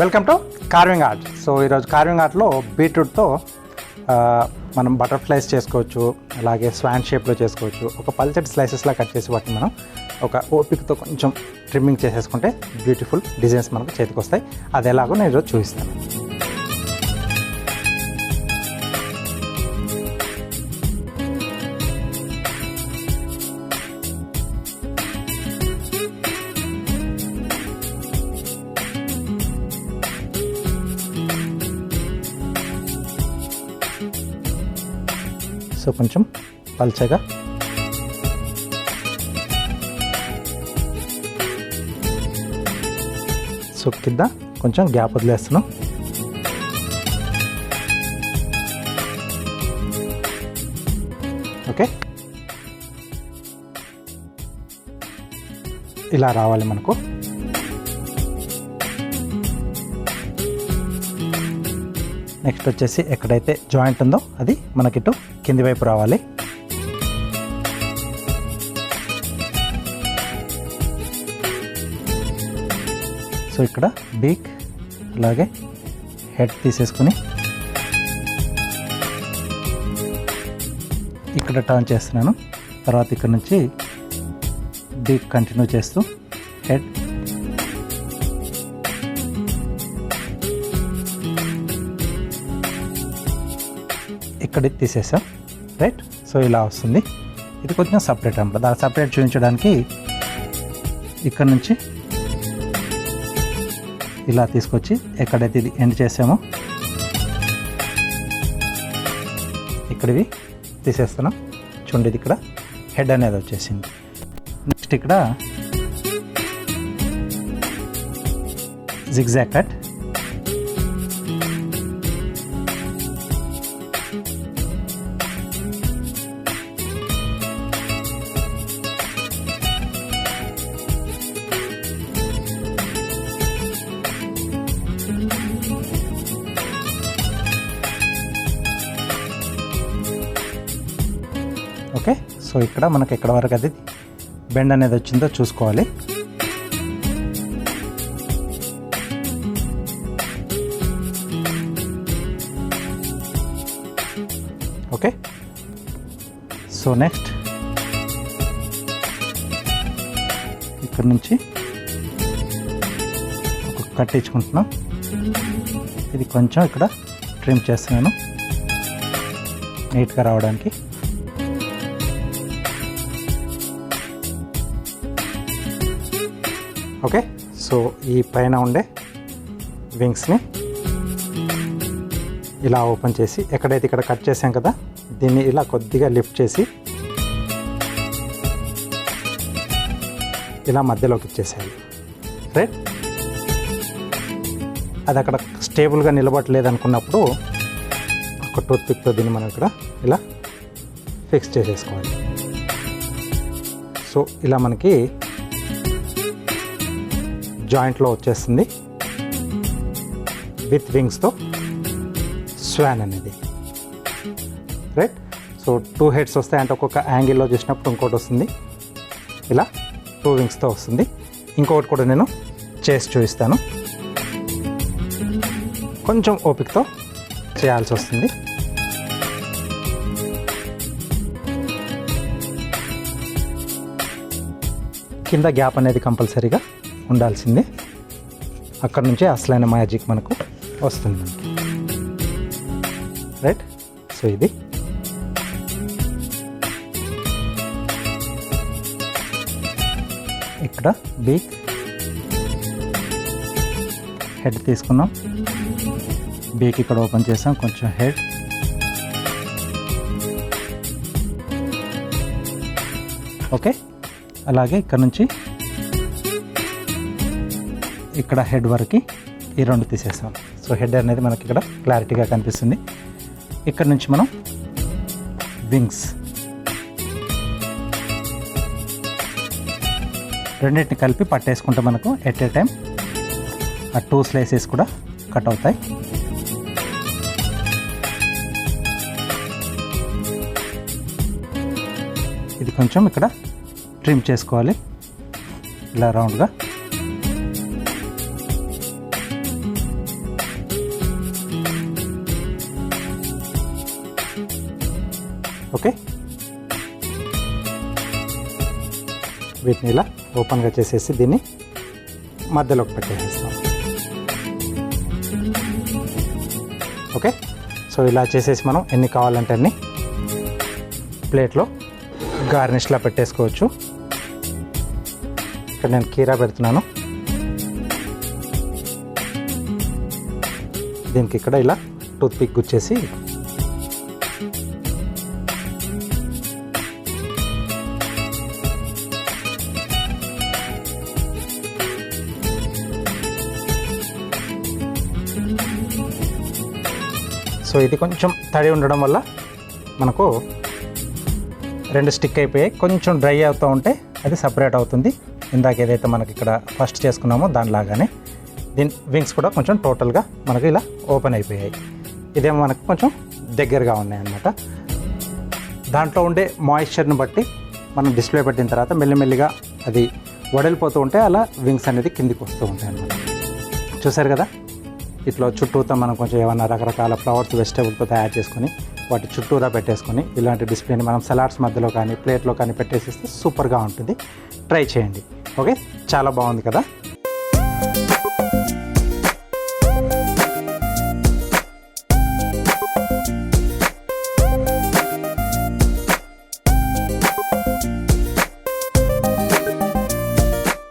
Welcome to carving art. So ఈరోజు carving ఆర్ట్లో బీట్రూట్తో మనం butterflies చేసుకోవచ్చు, అలాగే స్వాన్ షేప్లో చేసుకోవచ్చు. ఒక పల్చటి స్లైసెస్లా కట్ చేసి వాటిని మనం ఒక ఓపికతో కొంచెం ట్రిమ్మింగ్ చేసేసుకుంటే బ్యూటిఫుల్ డిజైన్స్ మనకు చేతికి వస్తాయి. అది ఎలాగో నేను ఈరోజు చూపిస్తాను. సో కొంచెం పల్చగా సో కింద కొంచెం గ్యాప్ వదిలేస్తున్నాం. ఓకే, ఇలా రావాలి మనకు. నెక్స్ట్ వచ్చేసి ఎక్కడైతే జాయింట్ ఉందో అది మనకిటు కింది వైపు రావాలి. సో ఇక్కడ బీక్ అలాగే హెడ్ తీసేసుకుని ఇక్కడ టర్న్ చేస్తున్నాను. తర్వాత ఇక్కడ నుంచి బీక్ కంటిన్యూ చేస్తూ హెడ్ ఇక్కడ తీసేసాం. రైట్, సో ఇలా వస్తుంది. ఇది కొంచెం సపరేట్ అనమాట. దాన్ని సపరేట్ చూపించడానికి ఇక్కడ నుంచి ఇలా తీసుకొచ్చి ఎక్కడైతే ఇది ఎండ్ చేసామో ఇక్కడివి తీసేస్తున్నాం. చూడండి, ఇది ఇక్కడ హెడ్ అనేది వచ్చేసింది. నెక్స్ట్ ఇక్కడ జిగ్జాగ్ కట్. ఓకే, సో ఇక్కడ మనకి ఎక్కడ వరకు అది బెండ్ అనేది వచ్చిందో చూసుకోవాలి. ఓకే, సో నెక్స్ట్ ఇక్కడ నుంచి ఒక కట్ ఇచ్చుకుంటున్నాం. ఇది కొంచెం ఇక్కడ ట్రిమ్ చేస్తున్నాను నీట్గా రావడానికి. ఓకే, సో ఈ పైన ఉండే వింగ్స్ని ఇలా ఓపెన్ చేసి ఎక్కడైతే ఇక్కడ కట్ చేసాం కదా దీన్ని ఇలా కొద్దిగా లిఫ్ట్ చేసి ఇలా మధ్యలోకి ఇచ్చేసేయాలి. రైట్, అది అక్కడ స్టేబుల్గా నిలబడలేదు అనుకున్నప్పుడు ఒక టూత్ పిక్తో దీన్ని మనం ఇక్కడ ఇలా ఫిక్స్ చేసేసుకోవాలి. సో ఇలా మనకి జాయింట్లో వచ్చేస్తుంది విత్ వింగ్స్తో స్వాన్ అనేది. రైట్, సో 2 హెడ్స్ వస్తాయి అంటే ఒక్కొక్క యాంగిల్లో చేసినప్పుడు ఇంకోటి వస్తుంది. ఇలా 2 వింగ్స్తో వస్తుంది. ఇంకొకటి కూడా నేను చేసి చూపిస్తాను. కొంచెం ఓపికతో చేయాల్సి వస్తుంది. కింద గ్యాప్ అనేది కంపల్సరీగా ఉండాల్సిందే. అక్కడ నుంచే అసలైన మ్యాజిక్ మనకు వస్తుంది. రైట్, సో ఇది ఇక్కడ బీక్ హెడ్ తీసుకున్నాం. బీక్ ఇక్కడ ఓపెన్ చేసాం, కొంచెం హెడ్. ఓకే, అలాగే ఇక్కడ నుంచి ఇక్కడ హెడ్ వరకు ఈ 2 తీసేసాం. సో హెడ్ అనేది మనకి ఇక్కడ క్లారిటీగా కనిపిస్తుంది. ఇక్కడ నుంచి మనం వింగ్స్ రెండింటిని కలిపి పట్టేసుకుంటే మనకు ఎట్ ఏ టైం ఆ 2 స్లైసెస్ కూడా కట్ అవుతాయి. ఇది కొంచెం ఇక్కడ ట్రిమ్ చేసుకోవాలి ఇలా రౌండ్గా. వీటిని ఇలా ఓపెన్గా చేసేసి దీన్ని మధ్యలోకి పెట్టేసేస్తాం. ఓకే, సో ఇలా చేసేసి మనం ఎన్ని కావాలంటే అన్ని ప్లేట్లో గార్నిష్లా పెట్టేసుకోవచ్చు. ఇక్కడ నేను కీరా పెడుతున్నాను. దీనికి ఇక్కడ ఇలా టూత్ పిక్ గుచ్చేసి సో ఇది కొంచెం తడి ఉండడం వల్ల మనకు 2 స్టిక్ అయిపోయాయి. కొంచెం డ్రై అవుతూ ఉంటే అది సపరేట్ అవుతుంది. ఇందాక ఏదైతే మనకి ఇక్కడ ఫస్ట్ చేసుకున్నామో దానిలాగానే దీని వింగ్స్ కూడా కొంచెం టోటల్గా మనకు ఇలా ఓపెన్ అయిపోయాయి. ఇదేమో మనకు కొంచెం దగ్గరగా ఉన్నాయన్నమాట. దాంట్లో ఉండే మాయిశ్చర్ని బట్టి మనం డిస్ప్లే పెట్టిన తర్వాత మెల్లిమెల్లిగా అది వడలిపోతూ ఉంటే అలా వింగ్స్ అనేది కిందికి వస్తూ ఉంటాయి అన్నమాట. చూసారు కదా, ఇట్లా చుట్టూతో మనం కొంచెం ఏమన్నా రకరకాల ఫ్లవర్స్ వెజిటేబుల్తో తయారు చేసుకొని వాటి చుట్టూరా పెట్టేసుకొని ఇలాంటి డిస్ప్లేని మనం సలాడ్స్ మధ్యలో కానీ ప్లేట్లో కానీ పెట్టేసిస్తే సూపర్గా ఉంటుంది. ట్రై చేయండి. ఓకే, చాలా బాగుంది కదా.